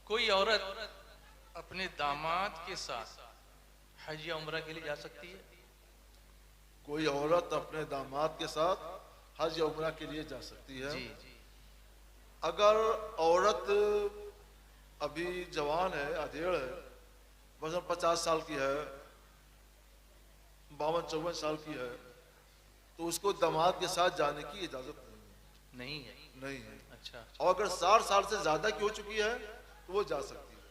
कोई औरत अपने दामाद के साथ हज या उम्रा के लिए जा सकती है? कोई औरत अपने दामाद के साथ हज या उम्रा के लिए जा सकती है। जी। अगर औरत अभी जवान है, अधेड़ है, वजन 50 साल की है, 52-54 साल की है, तो उसको दामाद के साथ जाने की इजाजत नहीं है। नहीं है। अच्छा। और अगर 60 साल से ज्यादा की हो चुकी है तो वो जा सकती है।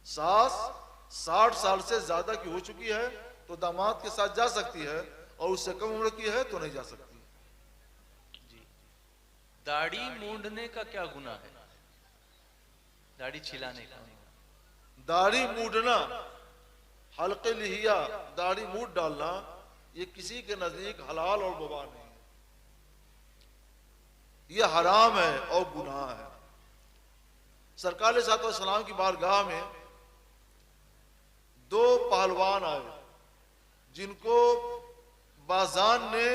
सास 60 साल से ज्यादा की हो चुकी है तो दामाद के साथ जा सकती है, और उससे कम उम्र की है तो नहीं जा सकती। जी। दाढ़ी मूंढने का क्या गुनाह है? दाढ़ी छिलाने का? दाढ़ी मूडना, हल्के लिहिया, दाढ़ी मूड डालना, ये किसी के नजदीक हलाल और मुबाह नहीं है। ये हराम है और गुनाह है। सरकार सलाम की बारगाह में दो पहलवान आए जिनको बाजान ने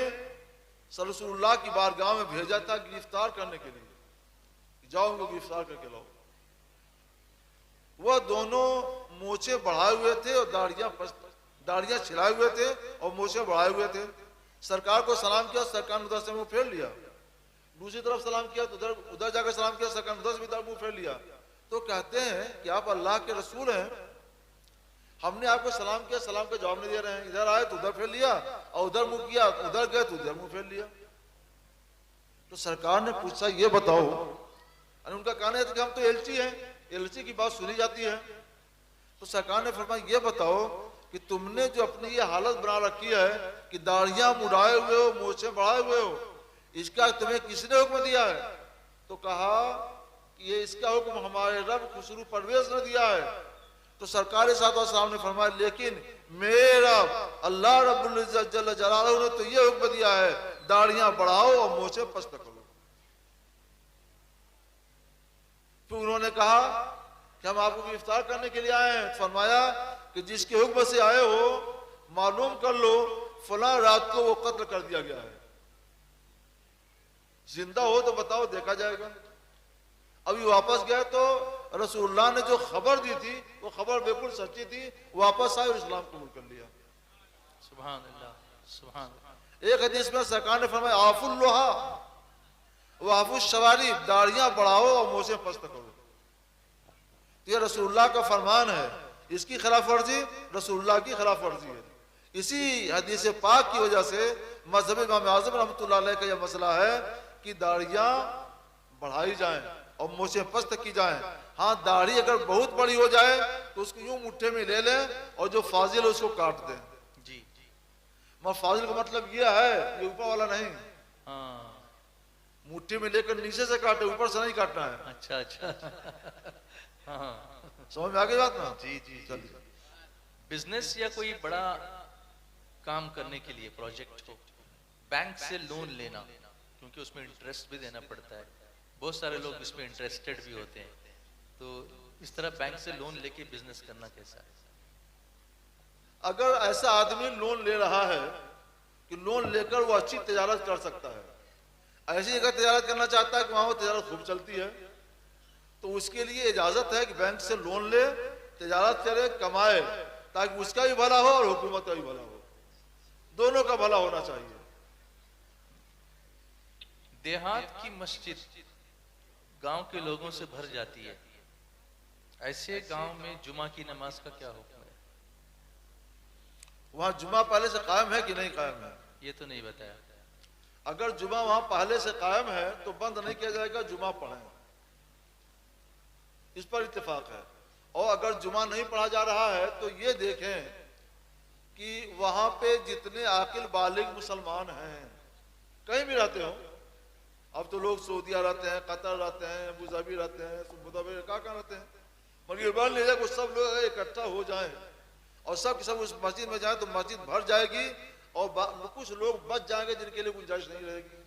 रसूलुल्लाह की बारगाह में भेजा था गिरफ्तार करने के लिए, जाओ उनको गिरफ्तार करके लाओ। वह दोनों मोछे बढ़ाए हुए थे और दाढ़ियां छिलाए हुए थे और मोछे बढ़ाए हुए थे। सरकार को सलाम किया, सरकार ने उधर से मुंह फेर लिया। दूसरी तरफ सलाम किया तो उधर जाकर सलाम किया, सरकार ने उधर से भी मुंह फेर लिया। तो कहते हैं कि आप अल्लाह के रसूल हैं, हमने आपको सलाम किया, सलाम का जवाब नहीं दे रहे हैं। इधर आए तो उधर फेर लिया, और उधर मुंह किया, उधर गए तो उधर मुंह फेर लिया। तो सरकार ने पूछा ये बताओ, उनका कहना है कि हम तो एलची हैं, एलची की बात सुनी जाती है। तो सरकार ने फरमाया ये बताओ कि तुमने जो अपनी ये हालत बना रखी है कि दाढ़ियां मुड़ाए हुए हो, मोछे बढ़ाए हुए हो, इसका तुम्हें किसने हुक्म दिया है? तो कहा कि ये इसका हुक्म हमारे रब खुसरू परवेज ने दिया है। तो सरकार साहब ने फरमाया लेकिन मेरा अल्लाह रब्बुल इज्जत जल्ल जलालहू ने तो ये हुक्म दिया है दाढ़ियां बढ़ाओ और मोछे पस्त करो। फिर उन्होंने कहा कि हम आपको गिरफ्तार करने के लिए आए हैं। फरमाया कि जिसके हुक्म से आए हो मालूम कर लो फला रात को वो कत्ल कर दिया गया है, जिंदा हो तो बताओ, देखा जाएगा। अभी वापस गए तो रसूलुल्लाह ने जो खबर दी थी वो खबर बिल्कुल सच्ची थी, वापस आए और इस्लाम कबूल कर लिया। सुभान अल्लाह, सुभान अल्लाह। एक हदीस में सरकार ने फरमाया आफुल लोहा वाफुस शवारी, दाढ़ियां बढ़ाओ और मोछे पस्त करो। तो यह रसूलुल्लाह का फरमान है, इसकी खिलाफ वर्जी रसूलुल्लाह की खिलाफ वर्जी है। इसी हदीस पाक की वजह से मजहब इमाम आज़म रहमतुल्लाह अलैह का यह मसला है कि दाढ़ियां बढ़ाई जाएं और मोछे पस्त की जाएं। हाँ, दाढ़ी अगर बहुत बड़ी हो जाए तो उसको यूं मुट्ठे में ले लें और जो फाजिल है उसको काट दें। जी। मगर फाजिल का मतलब यह है, ये ऊपर वाला नहीं। हाँ। मुट्ठी में लेकर नीचे से काटे, ऊपर से नहीं काटना है। अच्छा अच्छा। हाँ। समझ में आ गई बात ना? जी जी। चलिए, बिजनेस या कोई बड़ा काम करने के लिए प्रोजेक्ट हो, बैंक से लोन लेना, क्योंकि उसमें इंटरेस्ट भी देना पड़ता है, बहुत सारे लोग इसमें इंटरेस्टेड भी होते हैं, तो इस तरह बैंक से लोन लेके बिजनेस करना कैसा है? अगर ऐसा आदमी लोन ले रहा है कि लोन लेकर वो अच्छी तजारत कर सकता है, ऐसी जगह तजारत करना चाहता है कि वहां वो तजारत खूब चलती है, तो उसके लिए इजाजत है कि बैंक से लोन ले, तजारत करे, कमाए, ताकि उसका भी भला हो और हुकूमत का भी भला हो, दोनों का भला होना चाहिए। देहात की मस्जिद गांव के लोगों से भर जाती है, ऐसे गांव में जुमा की नमाज का क्या हुक्म है? वहां जुमा पहले से कायम है कि नहीं कायम है? ये तो नहीं बताया। अगर जुमा वहां पहले से कायम है तो बंद नहीं किया जाएगा, जुमा पढ़ें, इस पर इत्तेफाक है। और अगर जुमा नहीं पढ़ा जा रहा है तो ये देखें कि वहां पे जितने आकिल बालिग मुसलमान हैं, कहीं भी रहते हो, अब तो लोग सऊदीया रहते हैं, कतर रहते हैं, अबू धाबी रहते हैं, मुताबिर कहाँ रहते हैं, मगर ये बात ले जाए कुछ सब लोग इकट्ठा हो जाएं और सब उस मस्जिद में जाए तो मस्जिद भर जाएगी और कुछ लोग बच जाएंगे जिनके लिए गुंजाइश नहीं रहेगी।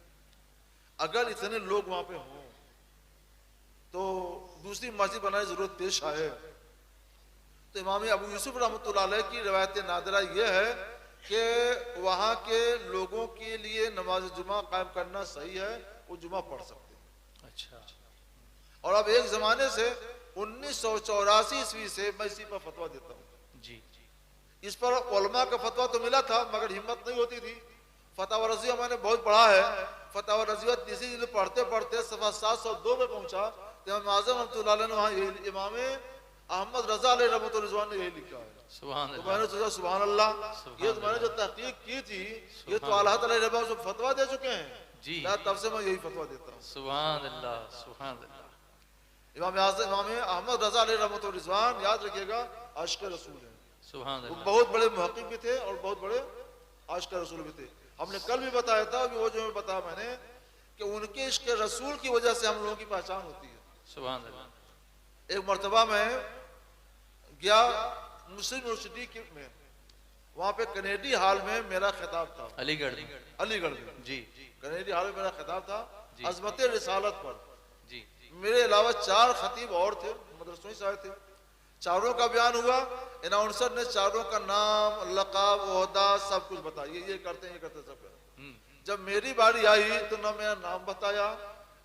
अगर इतने लोग वहां पे हों तो दूसरी मस्जिद बनाने की जरूरत पेश आए तो इमाम अबू यूसुफ रहमतुल्लाह अलैह की रवायत नादिरा यह है कि वहां के लोगों के लिए नमाज जुमा कायम करना सही है, वो जुमा पढ़ सकते हैं। अच्छा। और अब एक जमाने से 1984 ईस्वी से मैं इसी पर फतवा देता हूँ। जी इस पर उलमा का फतवा तो मिला था मगर हिम्मत नहीं होती थी। फतवा रजिया मैंने बहुत पढ़ा है। फतवा रजिया तीसरी जिल्द पढ़ते पढ़ते सफा 702 में पहुंचा तो इमाम आज़म रहमतुल्लाह अलैह ने वहाँ इमाम अहमद रजा अलैहि रहमतुल्लाह रिज़वान ने यही लिखा है। सुभान तो अल्लाह, मैंने सोचा सुभान अल्लाह, ये तो मैंने जो अल्लाह। तहकीक की थी ये तो अल्लाह ताला ने जो फतवा दे चुके हैं। जी तब से मैं यही फतवा देता हूँ। सुभान अल्लाह, सुभान अल्लाह। इमाम अहमद रजा अलैहि रहमतुल्लाह रिज़वान याद रखिएगा आशिक रसूल है। सुभान वो अल्लाह। बहुत बड़े मुहक्किक भी थे और बहुत बड़े आशिक रसूल भी थे। हमने कल भी बताया था कि वो जो बताया मैंने कि उनके इश्क रसूल की वजह से हम लोगों की पहचान होती है। सुभान अल्लाह। एक मर्तबा में गया मुस्लिम यूनिवर्सिटी में, वहाँ पे कनेडी हॉल में मेरा खिताब था। अलीगढ़ में। अलीगढ़ में जी कनेडी हॉल में मेरा खिताब था जी। अज़मत रिसालत पर। जी मेरे अलावा 4 खतीब और थे, मदरसों से आए थे। चारों का बयान हुआ। अनाउंसर ने चारों का नाम, लक़ब, ओहदा सब कुछ बताया, ये करते हैं, ये करते हैं, सब करते हैं। जब मेरी बारी आई तो न मेरा नाम बताया,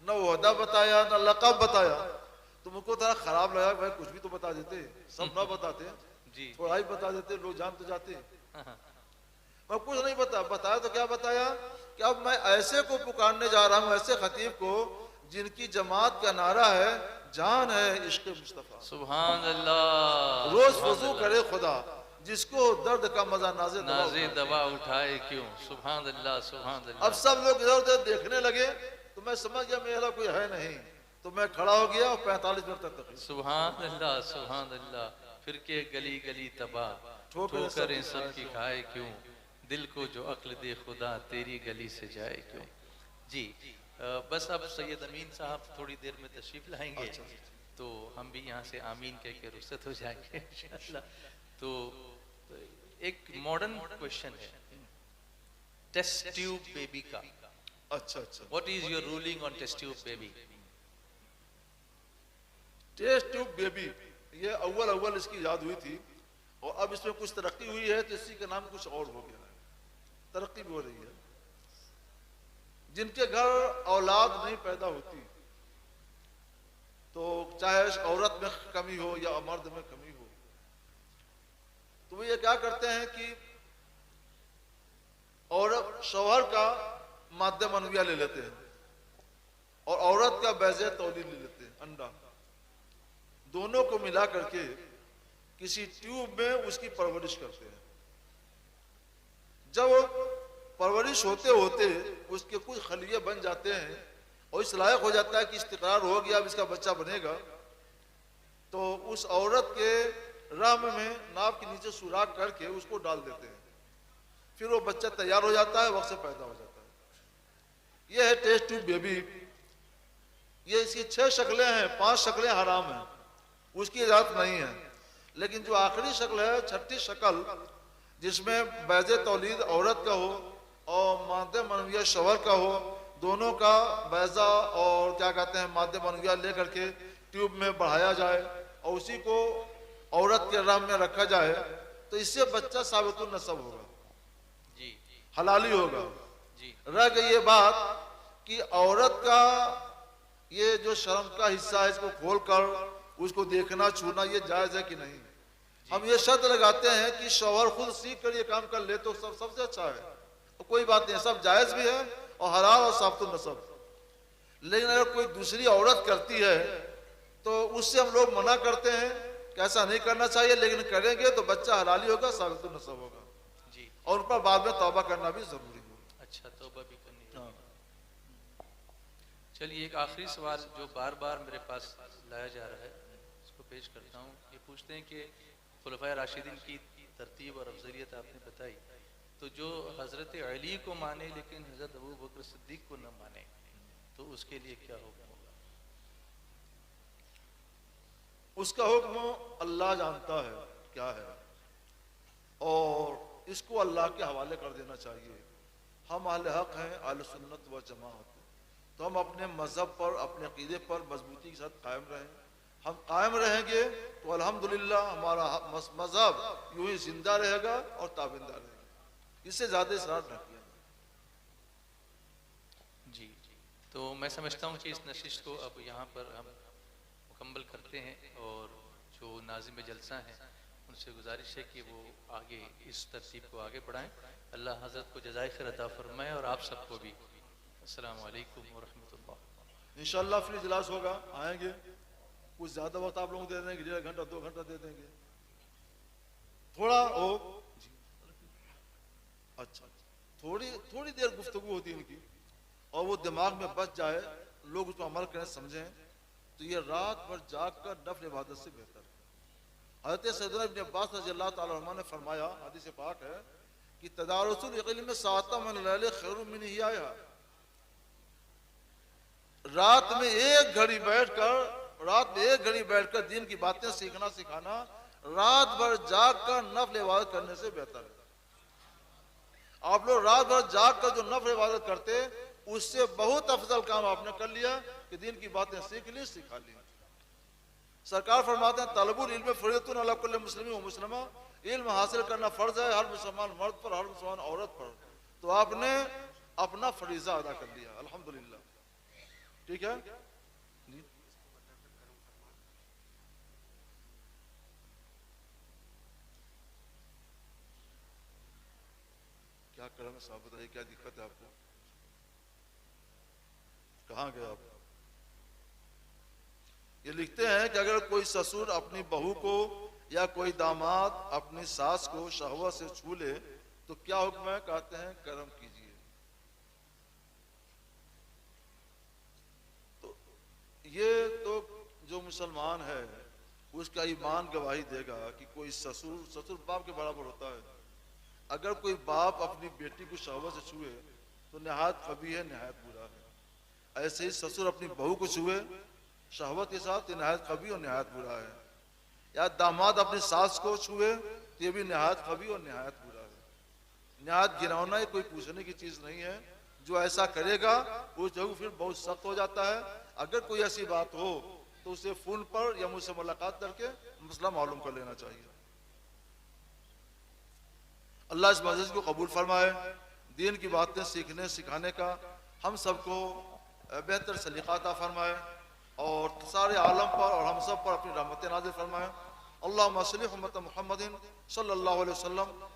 न ओहदा बताया, न लक़ब बताया। तो मुझको थोड़ा खराब लगा, भाई कुछ भी तो बता देते, सब ना बताते, जी। थोड़ा ही बता देते, लोग जान तो जाते। हाँ, मैं कुछ नहीं बताया तो क्या बताया कि अब मैं ऐसे को पुकारने जा रहा हूँ, ऐसे खतीब को जिनकी जमात का नारा है जान है इश्क मुस्तफा, सुभान अल्लाह। रोज सुभान वजू अल्लाह। करे खुदा, जिसको दर्द का मजा नाजे दवा नाज़े उठाए। दवा उठाए क्यों। सुभान अल्लाह, सुभान अब अल्लाह। सब लोग इधर उधर देखने लगे तो मैं समझ गया मेरा कोई है नहीं। तो मैं खड़ा हो गया और 45 मिनट तक तकरीर। सुभान अल्लाह, सुभान अल्लाह। फिर के गली गली तबाह, ठोकरें ठोकरें सबकी सबकी खाए क्यों, दिल को जो अक्ल दे खुदा तेरी गली से जाए क्यों। जी बस अब सैयद अमीन साहब थोड़ी देर में तशरीफ लाएंगे, तो हम भी यहाँ से आमीन कह के रुखसत हो जाएंगे इंशाअल्लाह। तो एक मॉडर्न क्वेश्चन है टेस्ट ट्यूब बेबी का। अच्छा अच्छा, what is your ruling on test tube baby. Test tube baby, ये अव्वल इसकी याद हुई थी और अब इसमें कुछ तरक्की हुई है तो इसी का नाम कुछ और हो गया है, तरक्की भी हो रही है। जिनके घर औलाद नहीं पैदा होती, तो चाहे औरत में कमी हो या मर्द में कमी हो, तो वो ये क्या करते हैं कि औरत शौहर का माद्दे मनविया ले लेते हैं और औरत का बैज़े तौलीद ले लेते हैं, अंडा, दोनों को मिला करके किसी ट्यूब में उसकी परवरिश करते हैं। जब परवरिश होते होते उसके कुछ खलिये बन जाते हैं और इस लायक हो जाता है कि इस्तिक़रार हो गया, अब इसका बच्चा बनेगा, तो उस औरत के राम में नाव के नीचे सुराख करके उसको डाल देते हैं। फिर वो बच्चा तैयार हो जाता है, वक्त से पैदा हो जाता है। यह है टेस्ट ट्यूब बेबी। ये इसकी 6 शक्लें हैं, 5 शक्लें हराम हैं, उसकी इजाजत नहीं है। लेकिन जो आखिरी शक्ल है, 6ठी शक्ल, जिसमें बैज़े तौलीद औरत का हो और मादे मनविया शौहर का हो, दोनों का बैज़ा और क्या कहते हैं मादे मनविया ले करके ट्यूब में बढ़ाया जाए और उसी को औरत के राम में रखा जाए, तो इससे बच्चा साबितुन नसब होगा, जी हलाली होगा। जी रह गई ये बात कि औरत का ये जो शर्म का हिस्सा है, इसको खोल कर उसको देखना छूना ये जायज है कि नहीं। हम ये शर्त लगाते हैं कि शौहर खुद सीख कर ये काम कर ले तो सबसे अच्छा है, तो कोई बात नहीं, सब जायज भी है और हलाल और साबितुन नसब। लेकिन अगर कोई दूसरी औरत करती है तो उससे हम लोग मना करते हैं कि ऐसा नहीं करना चाहिए, लेकिन करेंगे तो बच्चा हलाली होगा, साबितुन नसब होगा जी। और उन पर बाद में तौबा करना भी जरूरी होगा। अच्छा, तौबा भी करनी है। चलिए एक आखिरी सवाल जो बार बार मेरे पास लाया जा रहा है उसको पेश करता हूँ। ये पूछते हैं कि खुलफाए राशिदीन की तरतीब और अफजलियत आपने बताई, तो जो हज़रत अली को माने लेकिन हज़रत अबू बकर सिद्दीक को न माने, तो उसके लिए क्या हुक्म होगा। उसका हुक्म अल्लाह जानता है क्या है और इसको अल्लाह के हवाले कर देना चाहिए। हम अहले हक हैं, अहले सुन्नत व जमात, तो हम अपने मज़हब पर, अपने अक़ीदे पर मजबूती के साथ कायम रहें। हम कायम रहेंगे तो अल्हम्दुलिल्लाह हमारा मज़हब यूं ही जिंदा रहेगा और ताबिंदा रहेगा। इससे ज़्यादा इसरार न किया। जी तो मैं समझता हूँ कि इस नशिश को अब यहाँ पर हम मुकम्मल करते हैं, और जो नाज़िम जलसा हैं उनसे गुजारिश है कि वो आगे इस तरतीब को आगे बढ़ाएं। अल्लाह हज़रत को जज़ाए खैर अता फरमाए और आप सबको भी। अस्सलामु अलैकुम व रहमतुल्लाह। इंशाअल्लाह फिर इजलास होगा, आएंगे। कुछ ज़्यादा वक्त आप लोग दे देंगे, 1.5 घंटा 2 घंटा दे देंगे थोड़ा हो। अच्छा, थोड़ी थोड़ी देर गुफ्तगू होती है इनकी, और वो दिमाग में बच जाए, लोग उसको अमल करें, समझें, तो ये रात भर जाग कर नफल इबादत से बेहतर है। हज़रत सैयदना इब्न अब्बास रज़ियल्लाहु ताला अन्हुमा ने फरमाया, हदीस पाक है कि तदारुसुल इल्म साअतम मिन लैल खैरुम मिन हियाया। रात में एक घड़ी बैठकर दीन की बातें सीखना सिखाना रात भर जाग कर नफल इबादत करने से बेहतर है। आप लोग रात भर जाग कर जो नफल इबादत करते, उससे बहुत अफजल काम आपने कर लिया कि दीन की बातें सीख ली, सिखा ली। सरकार फरमाते हैं तलबुल इल्म फरीदतुन अला कुल्लि मुस्लिम व मुस्लिमा, इल्म हासिल करना फर्ज है हर मुसलमान मर्द पर, हर मुसलमान औरत पर। तो आपने अपना फरीजा अदा कर लिया, अल्हम्दुलिल्लाह। ठीक है, क्या करें साहब, बताइए क्या दिक्कत है आपको? कहाँ गए आप? ये लिखते हैं कि अगर कोई ससुर अपनी बहू को या कोई दामाद अपनी सास को शहवत से छू ले तो क्या हुक्म है? कहते हैं कर्म कीजिए। तो ये तो जो मुसलमान है उसका ईमान गवाही देगा कि कोई ससुर बाप के बराबर होता है। अगर कोई बाप अपनी बेटी को शहवत से छुए तो निहायत कभी है, निहायत बुरा है। ऐसे ही ससुर अपनी बहू को छुए शहवत के साथ तो निहायत कभी और निहायत बुरा है। या दामाद अपनी सास को छुए तो ये भी निहायत कभी और निहायत बुरा है। निहायत गिरौना है, कोई पूछने की चीज नहीं है। जो ऐसा करेगा वो जरूर फिर बहुत सख्त हो जाता है। अगर कोई ऐसी बात हो तो उसे फोन पर या मुझसे मुलाकात करके मसला मालूम कर लेना चाहिए। अल्लाह इस मजलिस को कबूल फरमाए। दीन की बातें सीखने सिखाने का हम सबको बेहतर सलीका अता फरमाए और सारे आलम पर और हम सब पर अपनी रहमतें नाज़िल फरमाए। अल्लाहुम्मा सल्ली अला मुहम्मदिन सल्लल्लाहु अलैहि वसल्लम